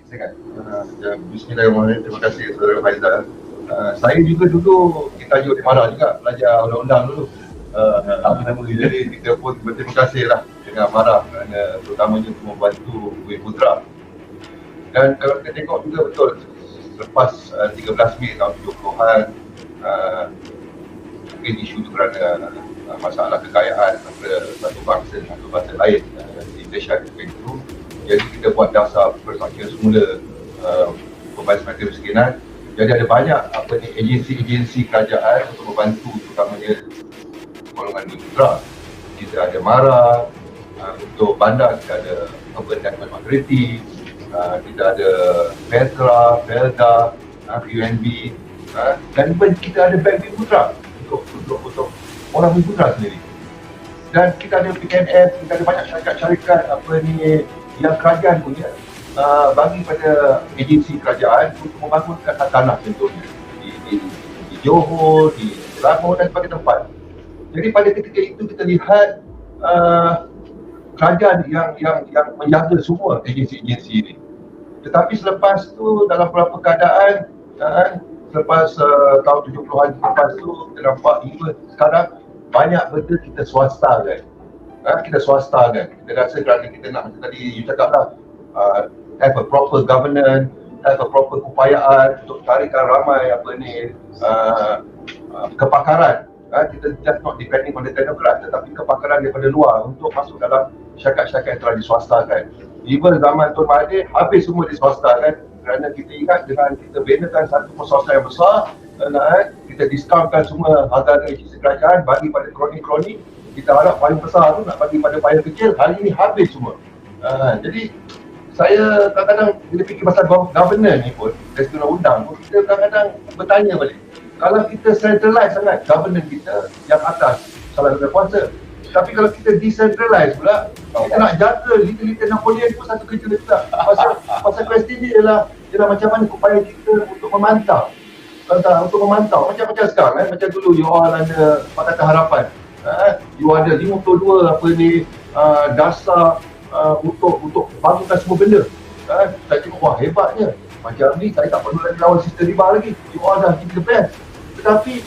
Silakan. Bismillahirrahmanirrahim. Terima kasih Saudara Faizal. Saya juga dulu ditajuk marah juga belajar undang-undang dulu. Jadi kita pun berterima kasih lah dengan marah kerana terutamanya untuk membantu Bumi Putra. Dan kalau kita tengok juga betul selepas 13 Mei tahun 70-an, mungkin isu itu kerana masalah kekayaan antara satu bangsa dengan satu bangsa lain di Malaysia ketika itu. Jadi kita buat dasar persaksian semula pembahasan kemiskinan. Jadi ada banyak agensi-agensi kerajaan untuk membantu terutamanya golongan Bumi Putra. Kita ada MARA, untuk bandar kita ada Urban Development Authority, kita ada Petra, Felda, UNB, dan kita ada Bank Bumi Putra untuk orang Bumi Putra sendiri. Dan kita ada PKMF, kita ada banyak syarikat-syarikat yang kerajaan punya bagi pada agensi kerajaan untuk membangunkan tanah contohnya di Johor, di Selangor dan sebagainya tempat. Jadi pada ketika itu kita lihat kerajaan yang menjaga semua agensi-agensi ini. Tetapi selepas tu dalam beberapa keadaan selepas tahun 70-an selepas tu kita nampak hingga sekarang banyak benda kita swastakan. Kita swastakan. Kita rasa kerana kita nak, macam tadi you cakap lah, have a proper governance, have a proper upayaan untuk carikan ramai kepakaran. Kita just not depending on the teknokrat, tetapi kepakaran daripada luar untuk masuk dalam syarikat-syarikat yang telah diswastakan. Even zaman Tun Mahathir, habis semua diswastakan kerana kita ingat dengan kita benakan satu perswastaan yang besar, kita diskaunkan semua harga agensi kerajaan bagi pada kroni-kroni. Kita harap paling besar tu nak bagi pada paling kecil, hari ini habis semua. Jadi saya kadang-kadang bila fikir pasal governance ni pun, dari undang-undang pun, kita kadang-kadang bertanya balik, kalau kita centralize sangat governance kita yang atas salah satu kuasa, tapi kalau kita decentralize pula, kita nak jaga little Napoleon pun satu kerja juga. Pasal question dia ialah macam mana upaya kita untuk memantau, macam sekarang macam dulu you all ada Pakatan Harapan, you ada 52 dasar untuk bangunkan semua benda. Saya tengok, wah hebatnya, macam ni saya tak perlu lagi lawan sistem riba lagi, you all dah jadi the best. Tetapi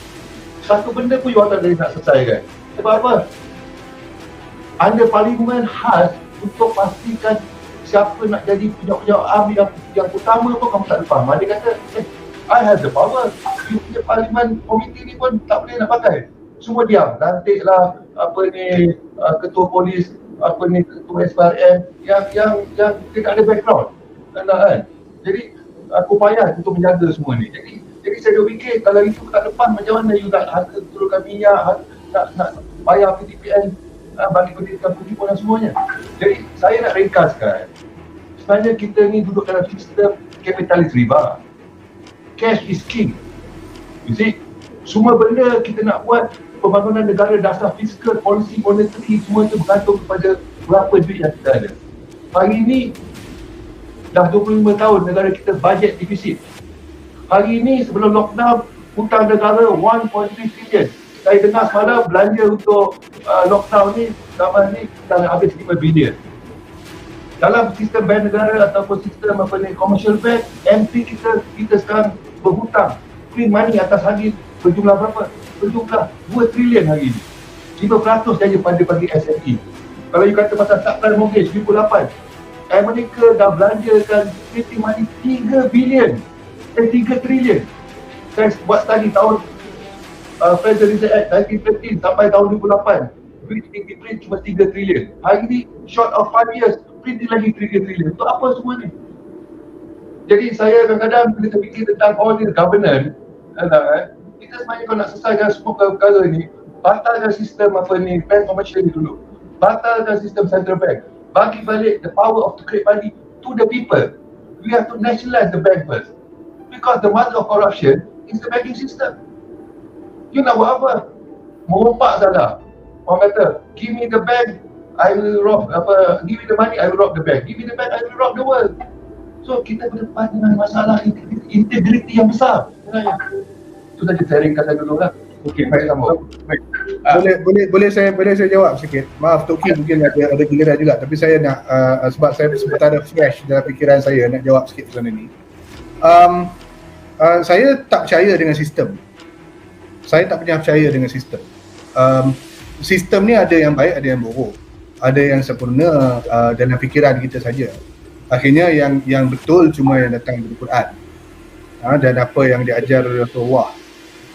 satu benda pun you all tak ada nak selesaikan. Sebab apa? Ada parlimen khas untuk pastikan siapa nak jadi pejabat army yang utama pun kamu tak ada faham. Dia kata, I have the power. You punya parlimen komiti ni pun tak boleh nak pakai. Semua diam, lantiklah ketua polis, ketua SPRM yang tidak ada background. Kan? Jadi aku payah untuk menjaga semua ni. Jadi saya fikir kalau itu tak lepas, macam mana you nak harga turunkan minyak, nak bayar PTPN bagi pendidikan pendidikan dan semuanya. Jadi saya nak ringkaskan, sebenarnya kita ni duduk dalam sistem kapitalis riba. Cash is king. You see, semua benda kita nak buat pembangunan negara, dasar fiskal, polisi monetary, semua itu bergantung kepada berapa duit yang kita ada. Hari ini dah 25 tahun negara kita budget defisit. Hari ini sebelum lockdown, hutang negara 1.3 trilion. Saya dengar semalam belanja untuk lockdown ni, zaman ni dah habis 5 bilion. Dalam sistem bank negara ataupun sistem commercial bank, MP kita sekarang berhutang print money atas hari berjumlah berapa? Berjumlah 2 trilion hari ini. 5% saja pada bagi SME. Kalau you kata pasal subprime mortgage 28, Amerika dah belanjakan printing money 3 bilion, 3 trilion. Saya buat study tahun Federal Reserve Act 1913 sampai tahun 2008, print cuma 3 trilion. Hari ni short of 5 years, print lagi 3 trilion. Untuk apa semua ni? Jadi saya kadang-kadang bila terfikir tentang all this governance, kita sebenarnya kalau nak selesaikan semua perkara ni, batalkan sistem bank commercial ni dulu. Batalkan sistem central bank. Bagi balik the power of to create money to the people. We have to nationalize the bank first. Because the mother of corruption is the banking system. You nak buat apa? Merompak salah. Orang kata, give me the bank, I will rob, give me the money, I will rob the bank. Give me the bank, I will rob the world. So kita berdepan dengan masalah integriti yang besar sebenarnya. Itu saja saya ringkaskan dulu lah. Okey, baik sambung. Baik. Boleh saya jawab sikit. Maaf Tok Kim mungkin ada giliran juga, tapi saya nak sebab saya sementara fresh dalam fikiran saya nak jawab sikit soalan ini. Saya tak percaya dengan sistem. Saya tak pernah percaya dengan sistem. Sistem ni ada yang baik, ada yang buruk. Ada yang sempurna dalam fikiran kita saja. Akhirnya yang betul cuma yang datang dari Quran dan apa yang diajar Rasulullah.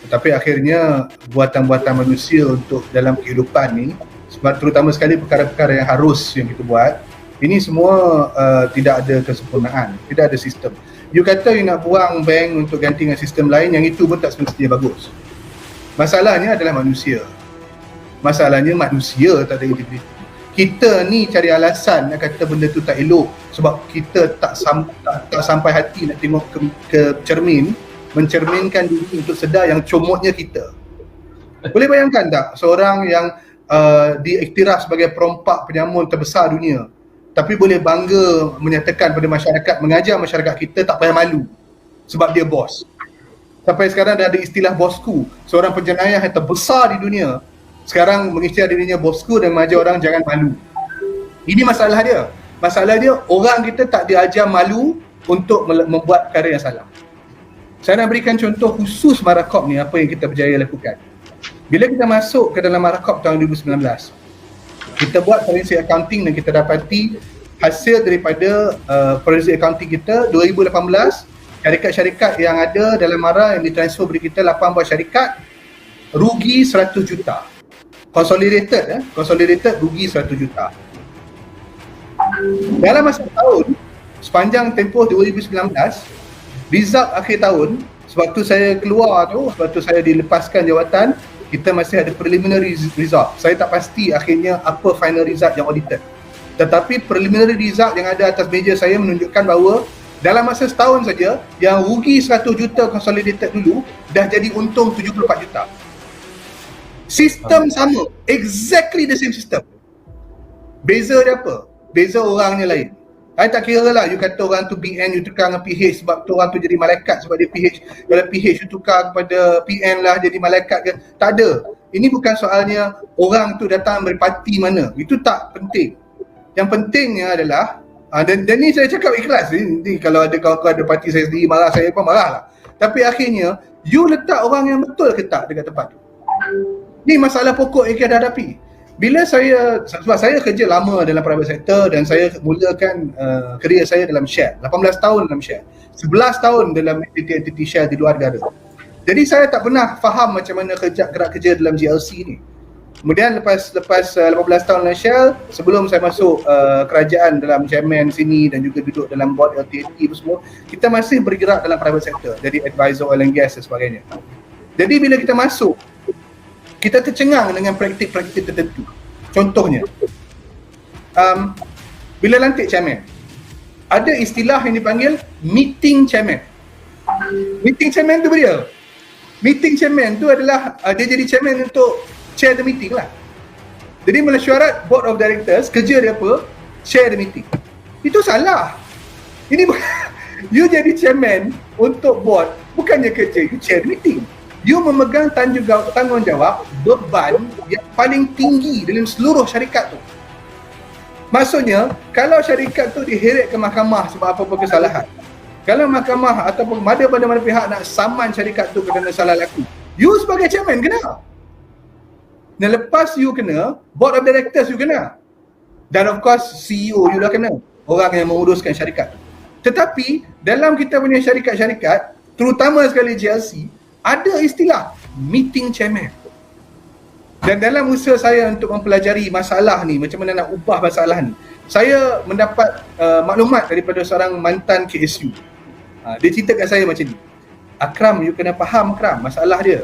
Tetapi akhirnya buatan-buatan manusia untuk dalam kehidupan ni, sebab terutama sekali perkara-perkara yang harus yang kita buat, ini semua tidak ada kesempurnaan, tidak ada sistem. You kata you nak buang bank untuk ganti dengan sistem lain, yang itu pun tak semestinya bagus. Masalahnya adalah manusia. Masalahnya manusia tak ada integriti. Kita ni cari alasan nak kata benda tu tak elok sebab kita tak sampai hati nak tengok ke cermin, mencerminkan diri untuk sedar yang comotnya kita. Boleh bayangkan tak seorang yang diiktiraf sebagai perompak penyamun terbesar dunia, tapi boleh bangga menyatakan pada masyarakat, mengajar masyarakat kita tak payah malu sebab dia bos. Sampai sekarang dah ada istilah bosku, seorang penjenayah yang terbesar di dunia sekarang mengisytiharkan dirinya bosku dan mengajar orang jangan malu. Ini masalah dia. Masalah dia, orang kita tak diajar malu untuk membuat perkara yang salah. Saya nak berikan contoh khusus Marakop ni, apa yang kita berjaya lakukan. Bila kita masuk ke dalam Marakop tahun 2019, kita buat forensic accounting dan kita dapati hasil daripada forensic accounting kita 2018, syarikat-syarikat yang ada dalam MARA yang ditransfer beri kita 8 buah syarikat, rugi 100 juta. Consolidated rugi 100 juta. Dalam masa tahun, sepanjang tempoh 2019, result akhir tahun, sebab tu saya keluar tu, sebab tu saya dilepaskan jawatan, kita masih ada preliminary result. Saya tak pasti akhirnya apa final result yang audited. Tetapi preliminary result yang ada atas meja saya menunjukkan bahawa dalam masa setahun saja, yang rugi 100 juta consolidated dulu, dah jadi untung 74 juta. Sistem sama, exactly the same system. Beza dia apa? Beza orangnya lain. I tak kira lah, you kata orang tu BN, you tukar dengan PH sebab tu orang tu jadi malaikat sebab dia PH. Kalau PH you tukar kepada PN lah jadi malaikat ke? Tak ada. Ini bukan soalnya orang tu datang dari parti mana. Itu tak penting. Yang pentingnya adalah, dan ni saya cakap ikhlas ni kalau ada kawan-kawan ada parti saya sendiri marah, saya pun marah lah. Tapi akhirnya, you letak orang yang betul ke tak dekat tempat tu? Ni masalah pokok yang kita hadapi. Bila sebab saya kerja lama dalam private sector dan saya mulakan kerjaya saya dalam share, 18 tahun dalam share, 11 tahun dalam entiti share di luar negara. Jadi saya tak pernah faham macam mana gerak kerja dalam GLC ni. Kemudian lepas 18 tahun dalam share, sebelum saya masuk kerajaan dalam chairman sini dan juga duduk dalam board LTT semua, kita masih bergerak dalam private sector, jadi advisor oil and gas dan sebagainya. Jadi bila kita masuk, kita tercengang dengan praktik-praktik tertentu. Contohnya, bila lantik chairman, ada istilah yang dipanggil meeting chairman. Meeting chairman tu dia. Meeting chairman tu adalah dia jadi chairman untuk chair the meeting lah. Jadi mesyuarat board of directors, kerja dia apa? Chair the meeting. Itu salah. Ini you jadi chairman untuk board, bukannya kerja you chair the meeting. You memegang tanggungjawab beban yang paling tinggi dalam seluruh syarikat tu. Maksudnya, kalau syarikat tu diheret ke mahkamah sebab apa-apa kesalahan, kalau mahkamah ataupun mana-mana pihak nak saman syarikat tu kerana salah laku, you sebagai chairman kena. Dan lepas you kena, board of directors you kena. Dan of course CEO you dah kena, orang yang menguruskan syarikat tu. Tetapi dalam kita punya syarikat-syarikat, terutama sekali GLC, ada istilah meeting chairman. Dan dalam usaha saya untuk mempelajari masalah ni, macam mana nak ubah masalah ni, saya mendapat maklumat daripada seorang mantan KSU. Dia cerita kat saya macam ni, Akram, you kena faham Akram, masalah dia,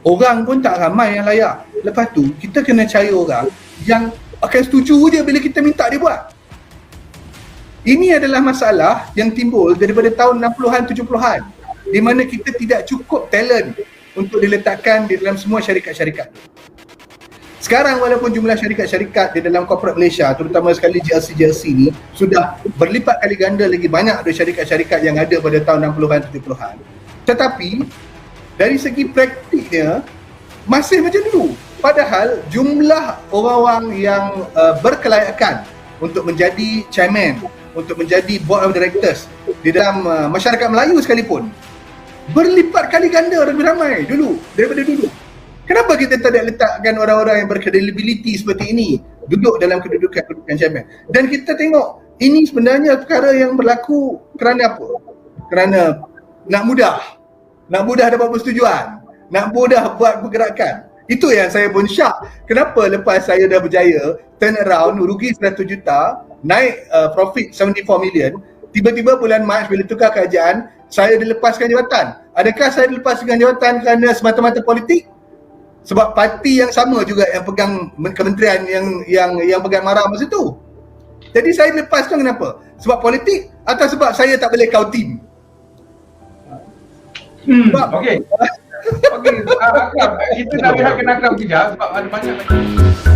orang pun tak ramai yang layak. Lepas tu, kita kena cari orang yang akan setuju je bila kita minta dia buat. Ini adalah masalah yang timbul daripada tahun 60-an, 70-an, di mana kita tidak cukup talent untuk diletakkan di dalam semua syarikat-syarikat. Sekarang walaupun jumlah syarikat-syarikat di dalam corporate Malaysia, terutama sekali GLC ni, sudah berlipat kali ganda lagi banyak dari syarikat-syarikat yang ada pada tahun 60-an, 70-an. Tetapi dari segi praktiknya masih macam dulu. Padahal jumlah orang-orang yang berkelayakan untuk menjadi chairman, untuk menjadi board of directors di dalam masyarakat Melayu sekalipun berlipat kali ganda lebih ramai daripada dulu. Kenapa kita tidak letakkan orang-orang yang berkredibiliti seperti ini duduk dalam kedudukan chairman? Dan kita tengok ini sebenarnya perkara yang berlaku kerana apa? Kerana nak mudah dapat persetujuan, nak mudah buat pergerakan. Itu yang saya pun syak. Kenapa lepas saya dah berjaya turn around, rugi 100 juta, naik profit 74 million, tiba-tiba bulan Mac bila tukar kerajaan, saya dilepaskan jawatan. Adakah saya dilepaskan jawatan kerana semata-mata politik? Sebab parti yang sama juga yang pegang kementerian yang pegang marah masa tu. Jadi saya lepaskan kenapa? Sebab politik atau sebab saya tak boleh kau team? Okey. Okey, Akram, kita dah lihat kena Akram kejap sebab ada banyak lagi.